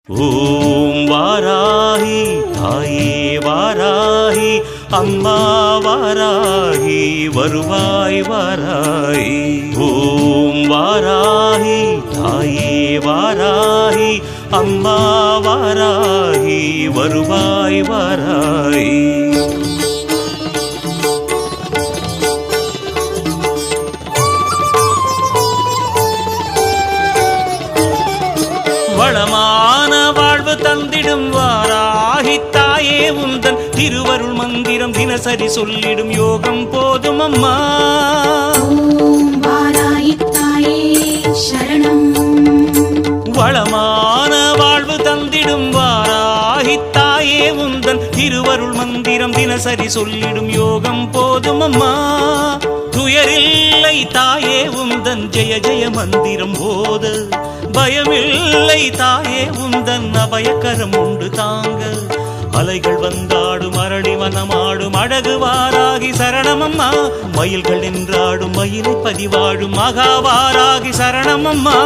ஓம் வாராகி தாயே வாராகி அம்மா வாராகி வருவாய் வாராகி. ஓம் வாராகி தாயே வாராகி அம்மா வாராகி வருவாய் வாராகி. வளமான வாழ்வு தந்திடும் வாராகி தாயே உந்தன் திருவருள் மந்திரம் தினசரி சொல்லிடும் யோகம் போதும் அம்மா. ஓம் வாராகி தாயே சரணம். வளமான வாழ்வு தந்திடும் வாராகி தாயே உந்தன் திருவருள் மந்திரம் தினசரி சொல்லிடும் யோகம் போதும் அம்மா. துயரில்லை தாயே உந்தன் ஜெய ஜெய மந்திரம் போத, பயமில்லை தாயே உந்தன் அபயக்கரம் உண்டு தாங்க. அலைகள் வந்தாடும் அரளி வனமாடும் அழகு வாராகி சரணமம்மா. மயில்கள் என்றாடும் மயிலை பதிவாடும் மகாவாராகி சரணமம்மா.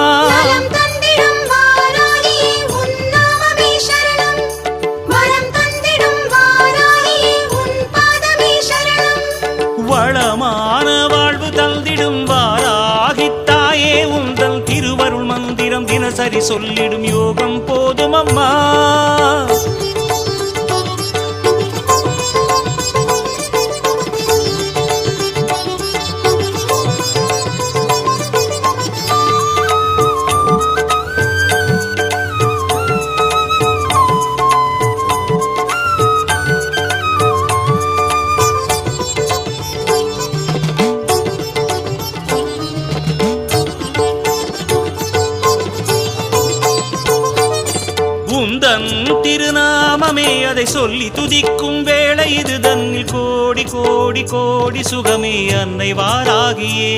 வளமான வாழ்வு தந்திடும் வாராகி தாயே உந்தன் திருவருள் மந்திரம் தினசரி சொல்லிடும் யோகம் போதும் அம்மா. உந்தன் திருநாமமே அதை சொல்லி துதிக்கும் வேளை இது தன்னில் கோடி கோடி கோடி சுகமே அன்னை வாராகியே.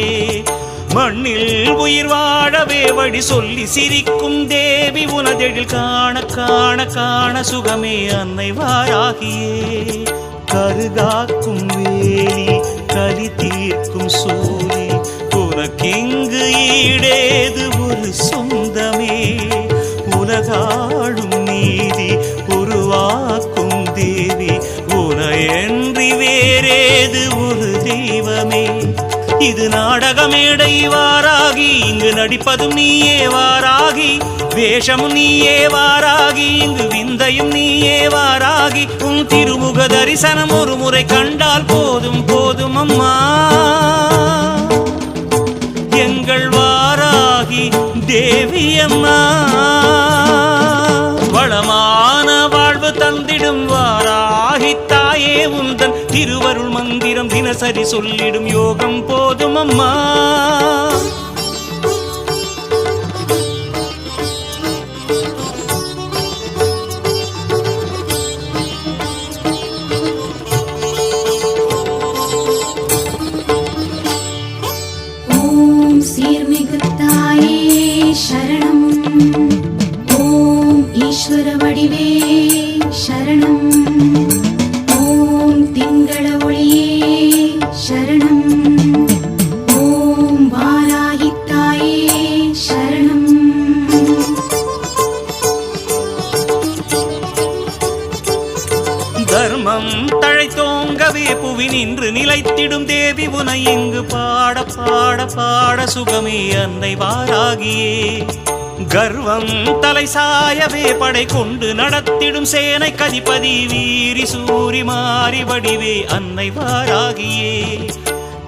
மண்ணில் உயிர் வாழவே வழி சொல்லி சிரிக்கும் தேவி உனதெழில் காண காண காண சுகமே அன்னை வாராகியே. கருகாக்கும் வேலி கலி தீர்க்கும் சூரி உனக்கிங்கு ஈடேது ஒரு சொந்தமே. உலகாளும் நீதி உருவாக்கும் தேவி உனையன்றி வேறேது ஒரு தெய்வமே. இது நாடகமேடை வாராகி, இங்கு நடிப்பதும் நீயே வாராகி. வேஷமும் நீயே வாராகி, இங்கு விந்தையும் நீயே வாராகி. உன் திருமுக தரிசனம் ஒரு முறை கண்டால் போதும் போதும் அம்மா. எங்கள் வாராகி தேவி அம்மா. வளமான வாழ்வு தந்திடும் வாராகி தாயே உந்தன் திருவருள் மந்திரம் தினசரி சொல்லிடும் யோகம் போதும் அம்மா. ஓம் சீர்மிகு தாயே சரணம். ஓம் ஈஸ்வர வடிவே சரணம். ஓம் திங்கள ஒளியே சரணம். ஓம் வாராகி தாயே சரணம். தர்மம் தழைத்தோங்கவே புவி நின்று நிலைத்திடும் தேவி உனை இங்கு பாட பாட பாட சுகமே அன்னை வாராகியே. கர்வம் தலை சாயவே படை கொண்டு நடத்திடும் சேனை கதிபதி வீரி சூரி மாறி வடிவே அன்னை வாராகியே.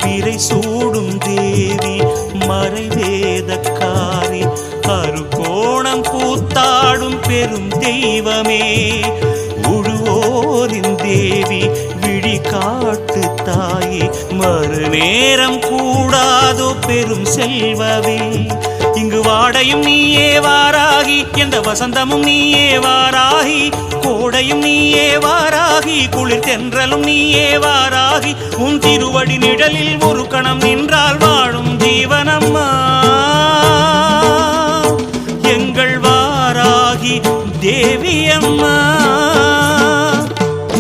பிறை சூடும் தேவி மறைவேதக்காரி அருகோணம் கூத்தாடும் பெரும் தெய்வமே. உழுவோரின் தேவி விழி காட்டு தாயே மறுநேரம் கூடாதோ பெரும் செல்வமே. இங்கு வாடையும் நீயே வாராகி, எந்த வசந்தமும் நீயே வாராகி. கோடையும் நீயே வாராகி, குளிர் தென்றலும் நீயே வாராகி. உன் திருவடி நிழலில் ஒரு கணம் நின்றால் வாழும் ஜீவனம்மா. எங்கள் வாராகி தேவி அம்மா.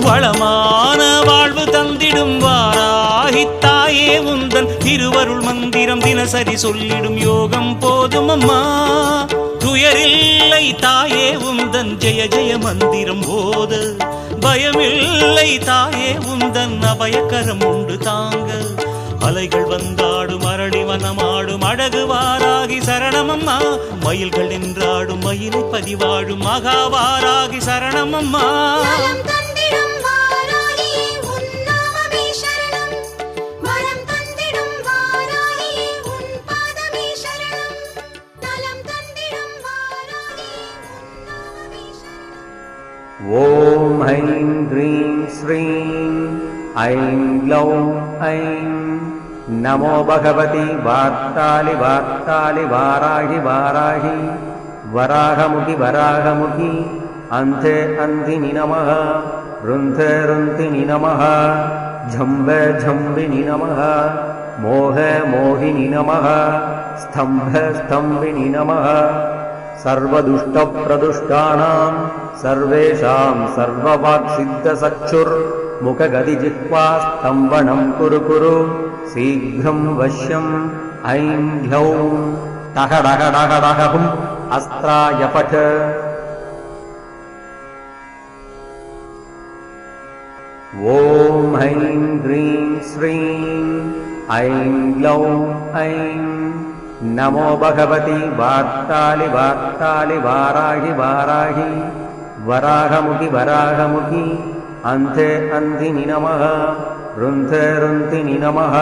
வளமான வாழ்வு தந்திடும் வாராகி தாயே உந்தன் திருவருள் மந்திரம் தினசரி சொல்லிடும் யோகம் போதும் அம்மா. துயரில்லை தாயே உந்தன் ஜெய ஜெய மந்திரம் போத பயமில்லை தாயே உந்தன் அபயக்கரம் உண்டு தாங்க அலைகள் வந்தாடும் அரளி வனமாடும் அழகு வாராகி சரணமம்மா மயில்கள் நின்றாடும் மயிலை பதிவாடும் மகாவாராகி சரணமம்மா நலம் தந்திடும் வாராகியே உன் நாமமே சரணம் வரம் தந்திடும் வாராகியே உன் பாதமே சரணம் நலம் தந்திடும் வாராகியே உன் நாமமே சரணம் ஓம் ஐம் க்ரீம் ஸ்ரீம் ஐம் க்ளௌம் ஐம் நமோ பகவதி வார்த்தாலி வார்த்தாலி வாராகி வாராகி வராகமுகி வராகமுகி அந்தே அந்தினி நமः ருந்தே ருந்தினி நமः ஜம்ப ஜம்பினி நமः மோக மோகினி நமः ஸ்தம்ப ஸ்தம்பினி நமः सर्वदुष्टप्रदुष्टानां सर्वेषां सर्ववाक्सिद्धसक्षुर् मुखगदिजिह्वा स्तम्भनं कुरु कुरु शीघ्रं वश्यम् ऐं ह्लौं टहडहडहडहुम् अस्त्राय पठ ॐ ऐं ह्रीं श्रीं ऐं ग्लौं ऐं नमो भगवति वार्तालि वार्तालि वाराहि वाराहि वराहमुखि वराहमुखि अन्ते अन्धिनि नमः रुन्धे रुन्धिनि नमः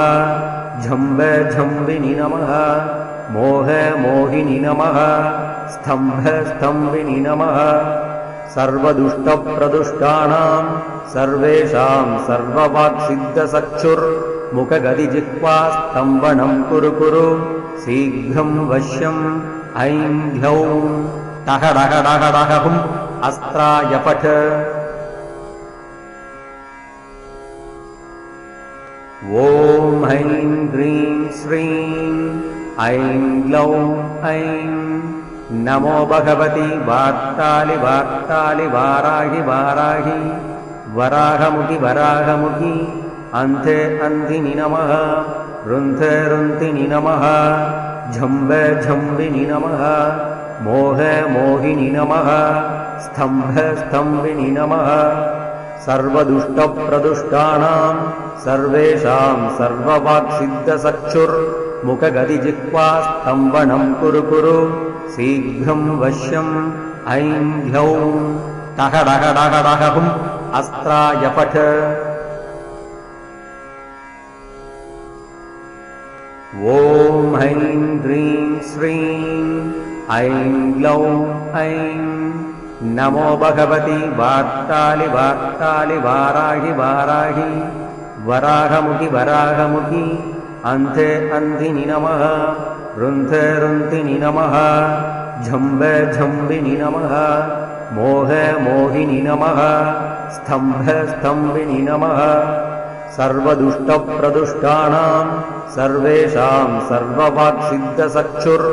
झम्बे झम्बिनि नमः मोहे मोहिनि नमः स्तम्भे स्तम्भिनि नमः सर्वदुष्टप्रदुष्टानां सर्वेषां सर्ववाक्सिद्धसक्षुर् मुखगदिजिह्वा स्तम्भनं कुरु कुरु शीघ्रं वश्यम् ऐं ह्लौं टहडहडहडहुम् अस्त्राय पठ ॐ ऐं ह्रीं श्रीं ऐं ग्लौं ऐं नमो भगवति वार्तालि वार्तालि वाराहि वाराहि वराहमुखि वराहमुखि अन्ते अन्धिनि नमः रुन्धे रुन्धिनि नमः झम्बे झम्बिनि नमः मोहे मोहिनि नमः स्तम्भे स्तम्भिनि नमः सर्वदुष्टप्रदुष्टानां सर्वेषां सर्ववाक्सिद्धसक्षुर् मुखगदिजिह्वा स्तम्भनं कुरु कुरु शीघ्रं वश्यम् ऐं ह्लौं टहडहडहडहुम् अस्त्राय पठ ॐ ऐं ह्रीं श्रीं ऐं ग्लौं ऐं नमो भगवति वार्तालि वार्तालि वाराहि वाराहि वराहमुखि वराहमुखि अन्ते अन्धिनि नमः रुन्धे रुन्धिनि नमः झम्बे झम्बिनि नमः मोहे मोहिनि नमः स्तम्भे स्तम्भिनि नमः सर्वदुष्टप्रदुष्टानां सर्वेषां सर्ववाक्सिद्धसक्षुर्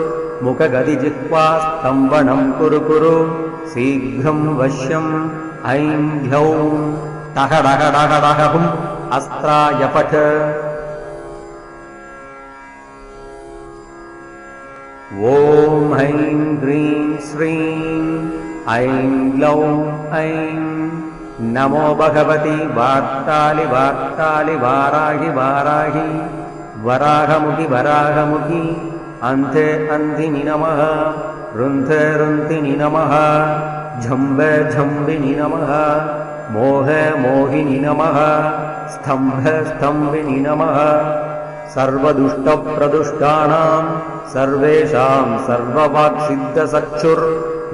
मुखगदिजिह्वा स्तम्भनं कुरु कुरु शीघ्रं वश्यम् ऐं ह्लौं टहडहडहडहुम् अस्त्राय पठ ॐ ऐं ह्रीं श्रीं ऐं ग्लौं ऐं नमो भगवति वार्तालि वार्तालि वाराहि वाराहि वराहमुखि वराहमुखि अन्ते अन्धिनि नमः रुन्धे रुन्धिनि नमः झम्बे झम्बिनि नमः मोहे मोहिनि नमः स्तम्भे स्तम्भिनि नमः सर्वदुष्टप्रदुष्टानां सर्वेषां सर्ववाक्सिद्धसक्षुर्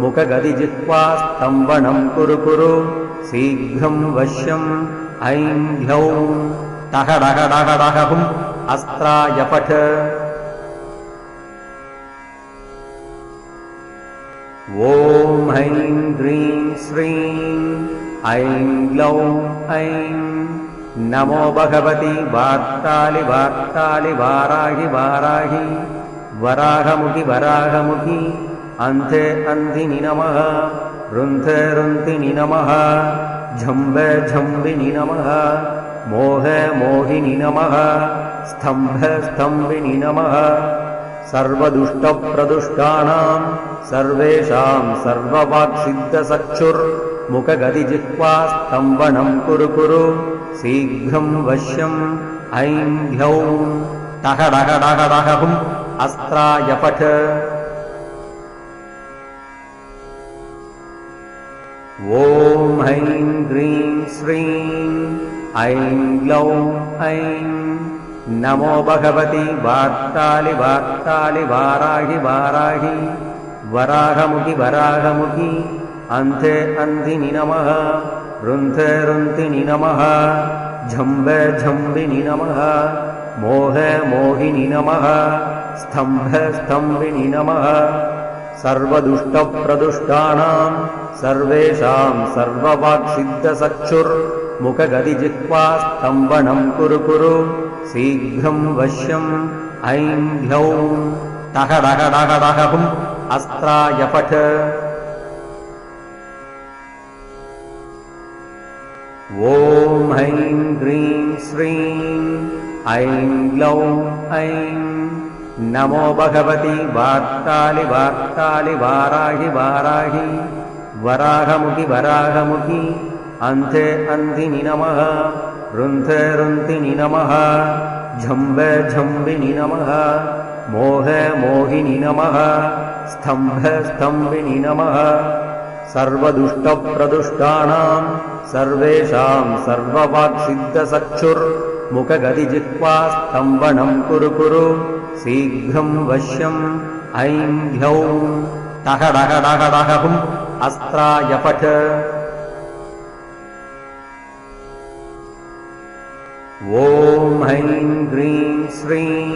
मुखगदिजिह्वा स्तम्भनं कुरु कुरु शीघ्रं वश्यम् ऐं ह्लौं टहडहडहडहुम् अस्त्राय पठ ॐ ऐं ह्रीं श्रीं ऐं ग्लौं ऐं नमो भगवति वार्तालि वार्तालि वाराहि वाराहि वराहमुखि वराहमुखि अन्ते अन्धिनि नमः रुन्धे रुन्धिनि नमः झम्बे झम्बिनि नमः मोहे मोहिनि नमः स्तम्भे स्तम्भिनि नमः सर्वदुष्टप्रदुष्टानां सर्वेषां सर्ववाक्सिद्धचक्षुर्मुखगदिजिह्वास्तम्भनं कुरु कुरु शीघ्रं वश्यम् ऐं ह्यौं टः डः डः डः हुम् अस्त्राय पठ ॐ ऐं ह्रीं श्रीं ऐं ग्लौं ऐं नमो भगवति वार्तालि वार्तालि वाराहि वाराहि वराहमुखि वराहमुखि अन्धे अन्धिनि नमः रुन्धे रुन्धिनि नमः झम्बे झम्बिनि नमः मोहे मोहिनि नमः स्तम्भे स्तम्भिनि नमः सर्वदुष्टप्रदुष्टानां सर्वेषां सर्ववाक्सिद्धचक्षुर्मुखगदिजिह्वास्तम्भनं कुरु कुरु शीघ्रं वश्यम् ऐं ह्यौं टः डः डः डः हुम् अस्त्राय पठ ॐ ऐं ह्रीं श्रीं ऐं ग्लौं ऐं नमो भगवति वार्तालि वार्तालि वाराहि वाराहि वराहमुखि वराहमुखि अन्धे अन्धिनि नमः रुन्धे रुन्धिनि नमः झम्बे झम्बिनि नमः मोहे मोहिनि नमः स्तम्भे स्तम्भिनि नमः सर्वदुष्टप्रदुष्टानां सर्वेषां सर्ववाक्सिद्धचक्षुर्मुखगदिजिह्वास्तम्भनं कुरु कुरु शीघ्रं वश्यम् ऐं ह्यौं टः डः डः डः हुम् अस्त्राय पठ ॐ ऐं ह्रीं श्रीं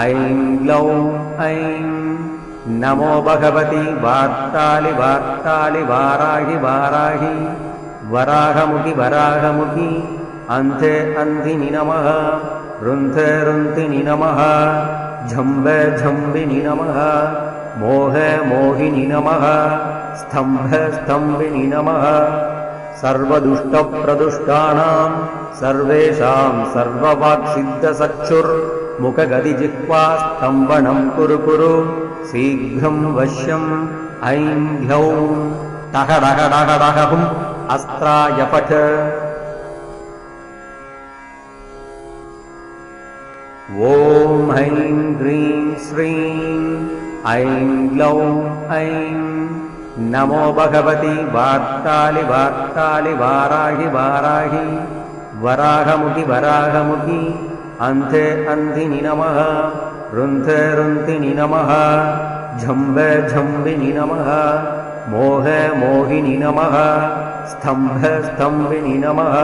ऐं ग्लौं ऐं नमो भगवति वार्तालि वार्तालि वाराहि वाराहि वराहमुखि वराहमुखि अन्धे अन्धिनि नमः रुन्धे रुन्धिनि नमः झम्बे झम्बिनि नमः मोहे मोहिनि नमः स्तम्भे स्तम्भिनि नमः सर्वदुष्टप्रदुष्टानां सर्वेषां सर्ववाक्सिद्धचक्षुर्मुखगदिजिह्वास्तम्भनं कुरु कुरु शीघ्रं वश्यम् ऐं ह्यौं टः डः डः डः हुम् अस्त्राय पठ ॐ ऐं ह्रीं श्रीं ऐं ग्लौं ऐं नमो भगवति वार्तालि वार्तालि वाराहि वाराहि वराहमुखि वराहमुखि अन्धे अन्धिनि नमः रुन्धे रुन्धिनि नमः झम्बे झम्बिनि नमः मोहे मोहिनि नमः स्तम्भे स्तम्भिनि नमः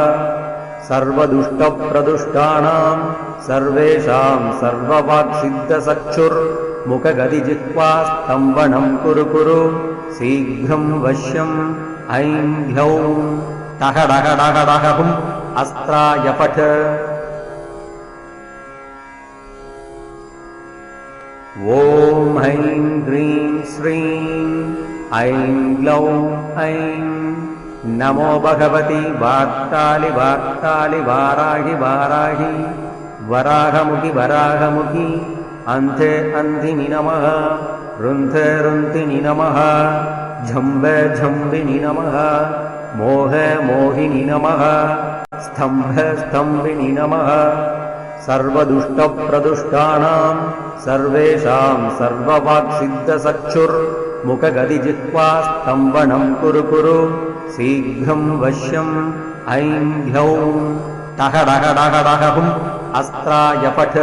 सर्वदुष्टप्रदुष्टानां सर्वेषां सर्ववाक्सिद्धचक्षुर्मुखगदिजिह्वास्तम्भनं कुरु कुरु शीघ्रं वश्यम् ऐं ह्यौं टः डः डः डः हुम् अस्त्राय पठ ॐ ऐं ह्रीं श्रीं ऐं ग्लौं ऐं नमो भगवति वार्तालि वार्तालि वाराहि वाराहि वराहमुखि वराहमुखि अन्धे अन्धिनि नमः रुन्धे रुन्धिनि नमः झम्बे झम्बिनि नमः मोहे मोहिनि नमः स्तम्भे स्तम्भिनि नमः सर्वदुष्टप्रदुष्टानां सर्वेषां सर्ववाक्सिद्धचक्षुर्मुखगदिजिह्वास्तम्भनं कुरु कुरु शीघ्रं वश्यम् ऐं ह्यौं टः डः डः डः हुम् अस्त्राय पठ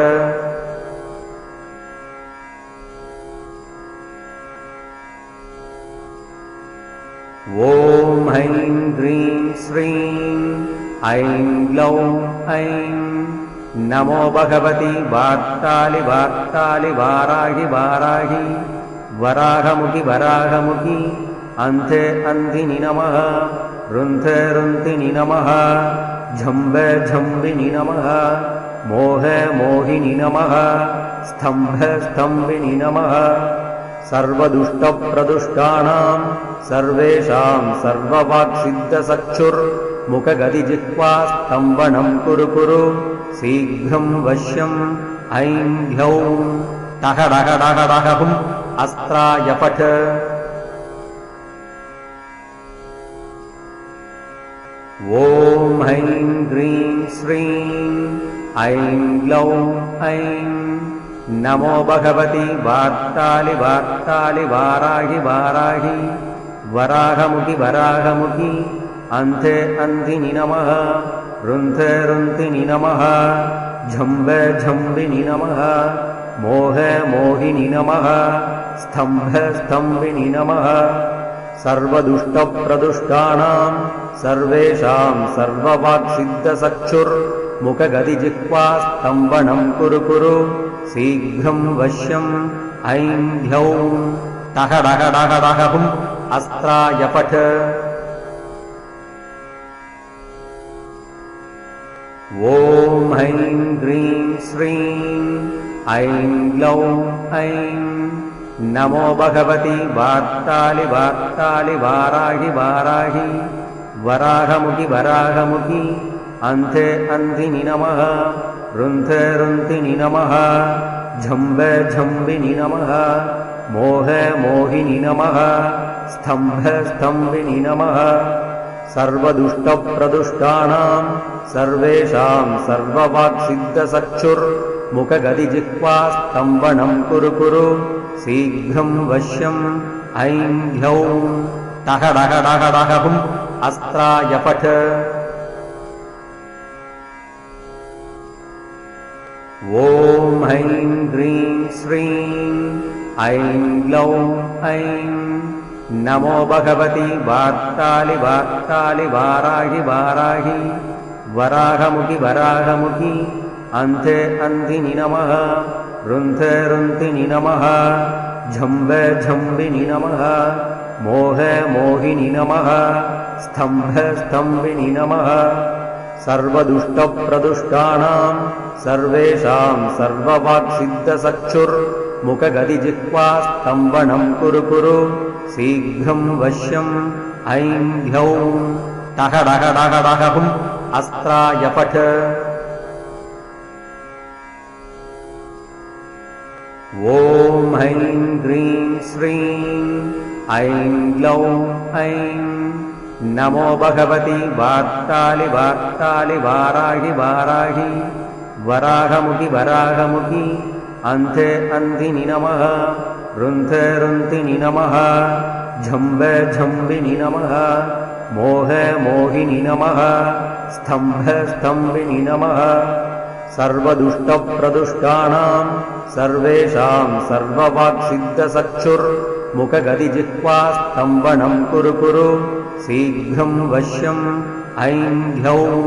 ॐ ऐं ह्रीं श्रीं ऐं ग्लौं ऐं नमो भगवति वार्तालि वार्तालि वाराहि वाराहि वराहमुखि वराहमुखि अन्धे अन्धिनि नमः रुन्धे रुन्धिनि नमः झम्बे झम्बिनि नमः मोहे मोहिनि नमः स्तम्भे स्तम्भिनि नमः सर्वदुष्टप्रदुष्टानां सर्वेषां सर्ववाक्सिद्धचक्षुर्मुखगदिजिह्वास्तम्भनं कुरु कुरु शीघ्रं वश्यम् ऐं ह्यौं टः डः डः डः हुम् अस्त्राय फट् ॐ ऐं ह्रीं श्रीं ऐं ग्लौं ऐं नमो भगवति वार्तालि वार्तालि वाराहि वाराहि वराहमुखि वराहमुखि अन्ते अन्धिनि नमः रुन्धे रुन्धिनि नमः झम्बे झम्बिनि नमः मोहे मोहिनि नमः स्तम्भे स्तम्भिनि नमः सर्वदुष्टप्रदुष्टानां सर्वेषां सर्ववाक्सिद्धचक्षुर्मुखगतिजिह्वा स्तम्भनं कुरु कुरु शीघ्रं वश्यम् ऐं ह्यौं टः डः डः डः हुम् अस्त्राय फट् ॐ ऐं ह्रीं श्रीं ऐं ग्लौं ऐं नमो भगवति वार्तालि वार्तालि वाराहि वाराहि वराहमुखि वराहमुखि अन्ते अन्धिनि नमः रुन्धे रुन्धिनि नमः झम्बे झम्बिनि नमः मोहे मोहिनि नमः स्तम्भे स्तम्भिनि नमः सर्वदुष्टप्रदुष्टानां सर्वेषां सर्ववाक्सिद्धचक्षुर्मुखगतिजिह्वा स्तम्भनं कुरु कुरु शीघ्रं वश्यम् ऐं ह्यौं टः डः डः डः हुम् अस्त्राय फट् ॐ ऐं ह्रीं श्रीं ऐं ग्लौं ऐं नमो भगवति वार्तालि वार्तालि वाराहि वाराहि वराहमुखि वराहमुखि अन्ते अन्धिनि नमः रुन्धे रुन्धिनि नमः झम्बे झम्बिनि नमः मोहे मोहिनि नमः स्तम्भे स्तम्भिनि नमः सर्वदुष्टप्रदुष्टानां सर्वेषां सर्ववाक्सिद्धचक्षुर्मुखगतिजिह्वा स्तम्भनं कुरु कुरु शीघ्रं वश्यम् ऐं ह्यौं टः डः डः डः हुम् अस्त्राय फट् ॐ ऐं ह्रीं श्रीं ऐं ग्लौं ऐं नमो भगवति वार्तालि वार्तालि वाराहि वाराहि वराहमुखि वराहमुखि अन्ते अन्धिनि नमः रुन्धे रुन्धिनि नमः झम्बे झम्बिनि नमः मोहे मोहिनि नमः स्तम्भे स्तम्भिनि नमः सर्वदुष्टप्रदुष्टानां सर्वेषां सर्ववाक्सिद्धचक्षुर्मुखगतिजिह्वा स्तम्भनं कुरु कुरु शीघ्रं वश्यम् ऐं ह्यौं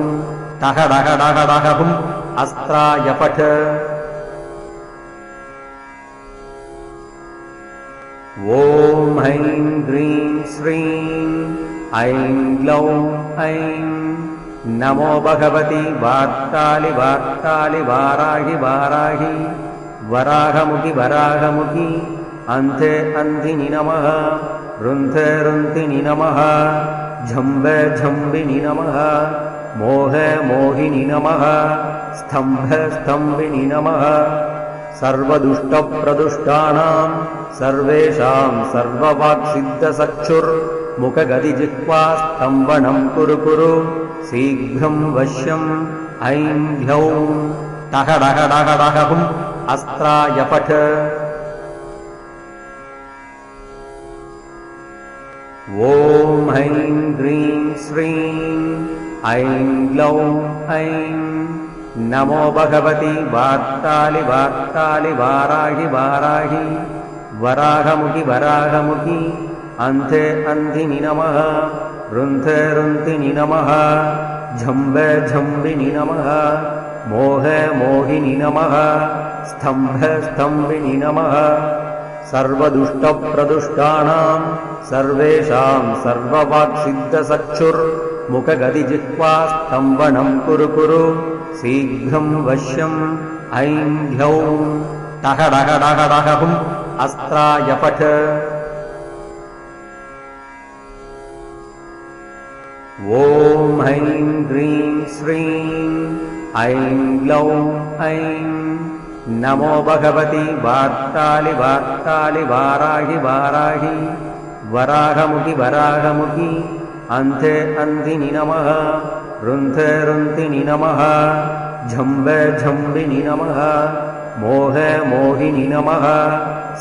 टः डः डः डः हुम् अस्त्राय फट् ॐ ऐं ह्रीं श्रीं ऐं ग्लौं ऐं नमो भगवति वार्तालि वार्तालि वाराहि वाराहि वराहमुखि वराहमुखि अन्ते अन्धिनि नमः रुन्धे रुन्धिनि नमः झम्बे झम्बिनि नमः मोहे मोहिनि नमः स्तम्भे स्तम्भिनि नमः सर्वदुष्टप्रदुष्टानां सर्वेषां सर्ववाक्सिद्धचक्षुर्मुखगतिजिह्वा स्तम्भनं कुरु कुरु शीघ्रं वश्यम् ऐं ह्यौं टः डः डः डः हुम् अस्त्राय फट् ॐ ऐं ह्रीं श्रीं ऐं ग्लौं ऐं नमो भगवति वार्तालि वार्तालि वाराहि वाराहि वराहमुखि वराहमुखि अन्ते अन्धिनि नमः रुन्धे रुन्धिनि नमः झम्बे झम्बिनि नमः मोहे मोहिनि नमः स्तम्भे स्तम्भिनि नमः सर्वदुष्टप्रदुष्टानां सर्वेषां सर्ववाक्सिद्धचक्षुर्मुखगतिजिह्वा स्तम्भनं कुरु कुरु शीघ्रं वश्यम् ऐं ह्यौं टः डः डः डः हुम् अस्त्राय फट् ॐ ऐं ह्रीं श्रीं ऐं ग्लौं ऐं नमो भगवति वार्तालि वार्तालि वाराहि वाराहि वराहमुखि वराहमुखि अन्ते अन्तिनि नमः रुन्थे रुन्तिनि नमः झम्बे झम्बिनि नमः मोहे मोहिनि नमः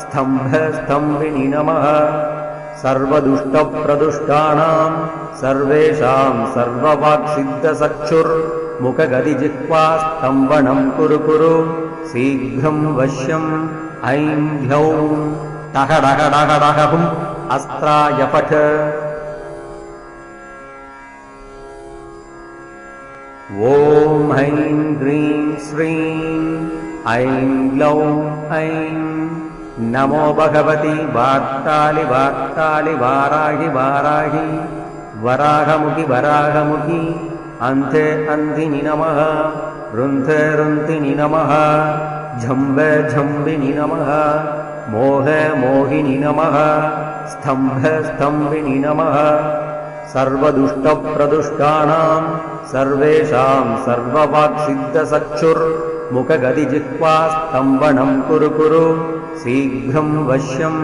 स्तम्भे स्तम्भिनि नमः सर्वदुष्टप्रदुष्टानां सर्वेषां सर्ववाक्सिद्धचक्षुर्मुखगदिजिह्वा स्तम्भनं कुरु कुरु शीघ्रं वश्यम् ऐं ह्यौं टहडहडहडहुम् अस्त्राय पठ ॐ ऐं ह्रीं श्रीं ऐं ग्लौं ऐं नमो भगवति वार्तालि वार्तालि वाराहि वाराहि वराहमुखि वराहमुखि अन्ते अन्तिनि नमः रुन्थे रुन्तिनि नमः झम्बे झम्बिनि नमः मोहे मोहिनि नमः स्तम्भे स्तम्भिनि नमः सर्वदुष्टप्रदुष्टानां सर्वेषां सर्ववाक्सिद्धचक्षुर्मुखगदिजिह्वा स्तम्भनं कुरु कुरु शीघ्रं वश्यम्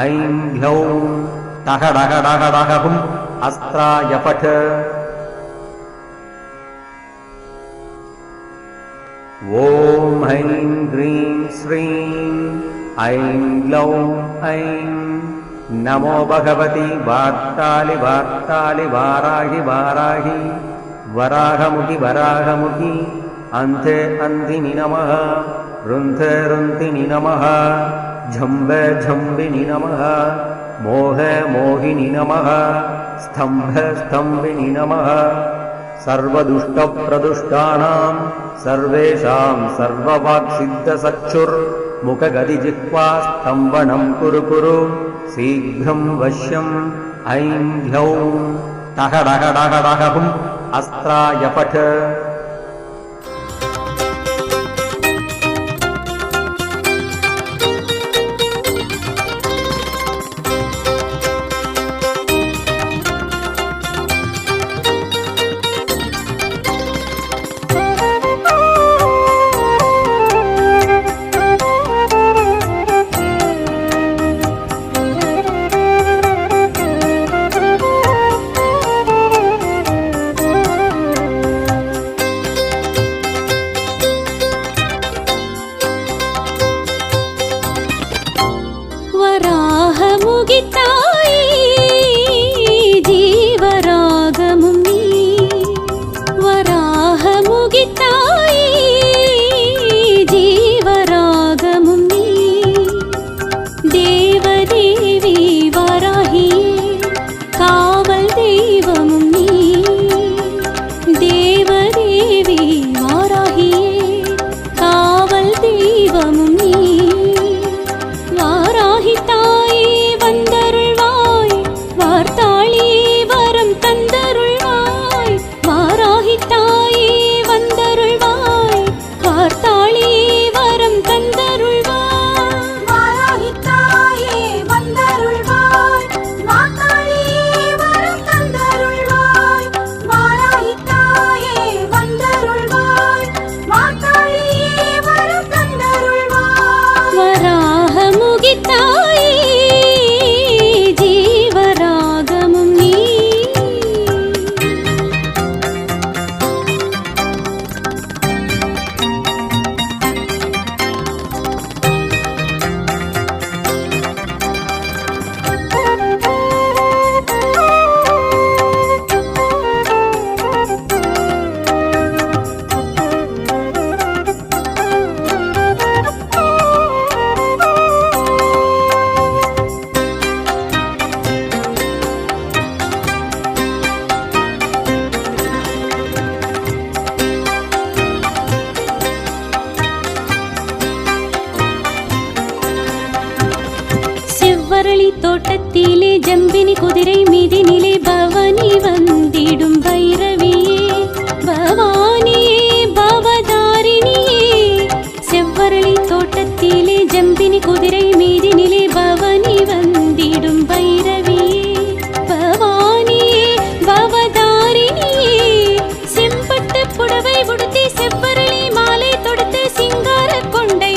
ऐं ह्यौं टहडहडहडहुम् अस्त्राय पठ ॐ ऐं ह्रीं श्रीं ऐं ग्लौं ऐं नमो भगवति वार्तालि वार्तालि वाराहि वाराहि वराहमुखि वराहमुखि अन्ते अन्तिनि नमः रुन्थे रुन्तिनि नमः झम्बे झम्बिनि नमः मोहे मोहिनि नमः स्तम्भे स्तम्भिनि नमः सर्वदुष्टप्रदुष्टानां सर्वेषां सर्ववाक्सिद्धचक्षुर्मुखगदिजिह्वा स्तम्भनं कुरु कुरु शीघ्रं वश्यम् ऐं ह्यौं टहडहडहडहुम् अस्त्राय पठ தோட்டத்திலே ஜம்பினி குதிரை மீதினிலே பவனி வந்திடும் பைரவியே பவானியே பவதாரிணியே செவ்வரளி தோட்டத்திலே ஜம்பினி குதிரை மீதினிலே பவனி வந்திடும் பைரவியே பவானியே பவதாரிணியே செம்பட்டு புடவை உடுத்தி செவ்வரளி மாலை தொடுத்து சிங்கார கொண்டை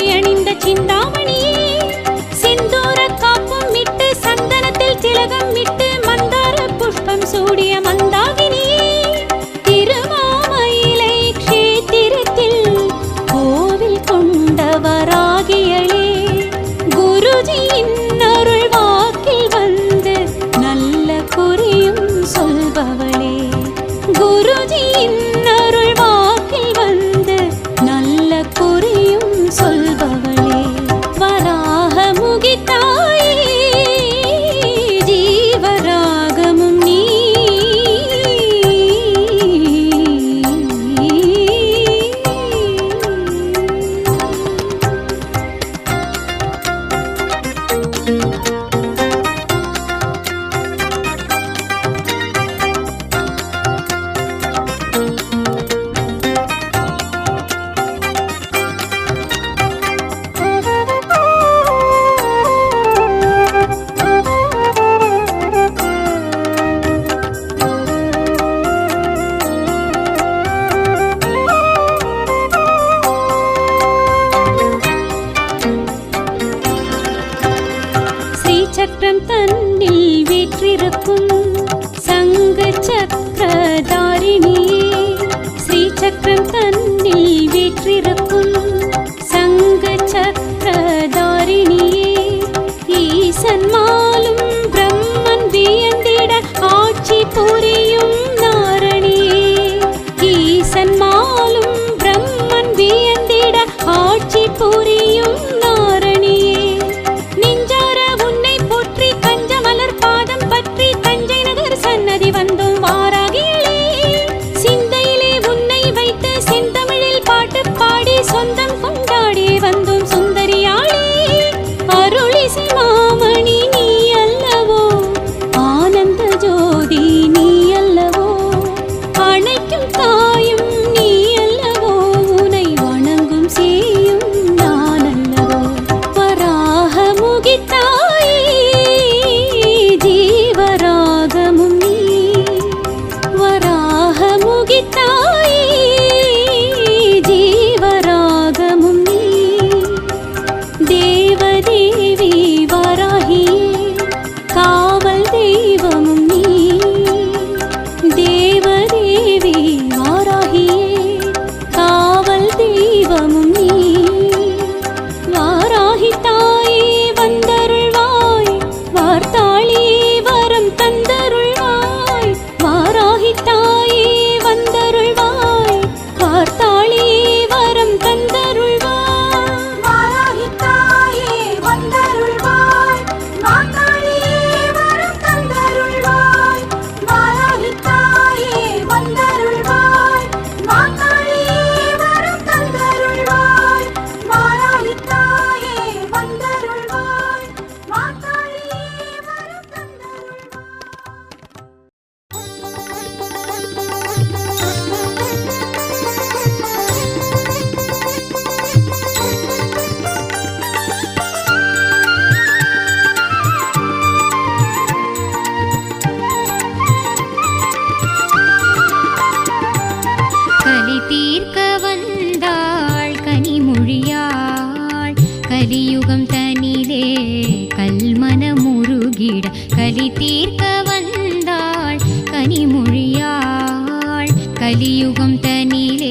கனிமொழியாள் கலியுகம் தனிலே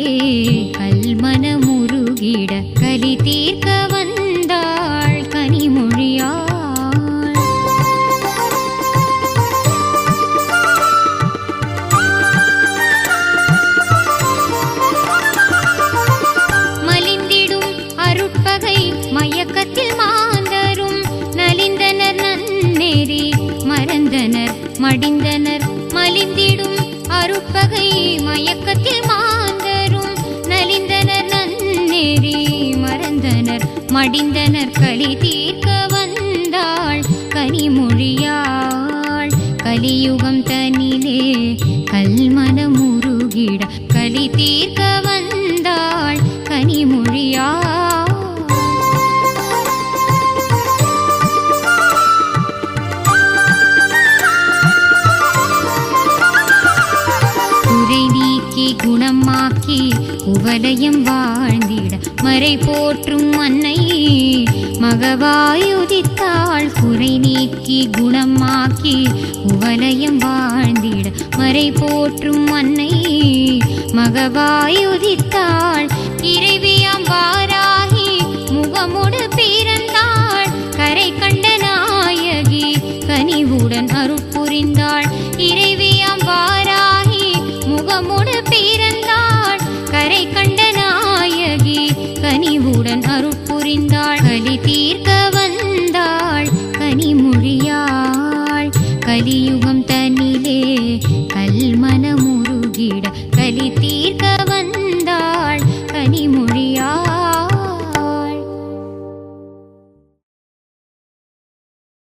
கல்மனமுருகிட கலி தீர்க்க வந்தாள் கனிமொழியாள். மலிந்திடும் அருட்பகை மயக்கத்தில் மாந்தரும் நலிந்தனர் நன்னெறி மறந்தனர் மடிந்தனர். மலிந்திடும் அருட்பகை மயக்கத்தில் மாந்தரும் நலிந்தனர் நன்னெறி மறந்தனர் மடிந்தனர். களி தீர்க்க வந்தாள் கனிமொழியாள் கலியுகம் தனிலே கல்மனமுருகிட களி தீர்க்க வந்தாள் கனிமொழியாள். குறை நீக்கி குணமாக்கி உவலயம் வாழ்ந்திட மறை போற்றும் அன்னை மகவாயுதித்தாள். குறை நீக்கி குணமாக்கி உவலயம் வாழ்ந்திட மறை போற்றும் அன்னை மகவாயுதித்தாள். இறைவியாம் வாராகி முகமுடு பிறந்தாள் கரை கண்ட நாயகி கனிவுடன் அருட்புரிந்தாள். இறைவியாம் வாராகி முகமுடு பிறந்தாள் கரை கண்ட நாயகி கனிவுடன் அருட்புரிந்தாள். கலி தீர்க்க வந்தாள் கனிமொழியாள் கலியுகம் தனிலே கல்மனமுருகிட கலி தீர்க்க வந்தாள் கனிமொழி.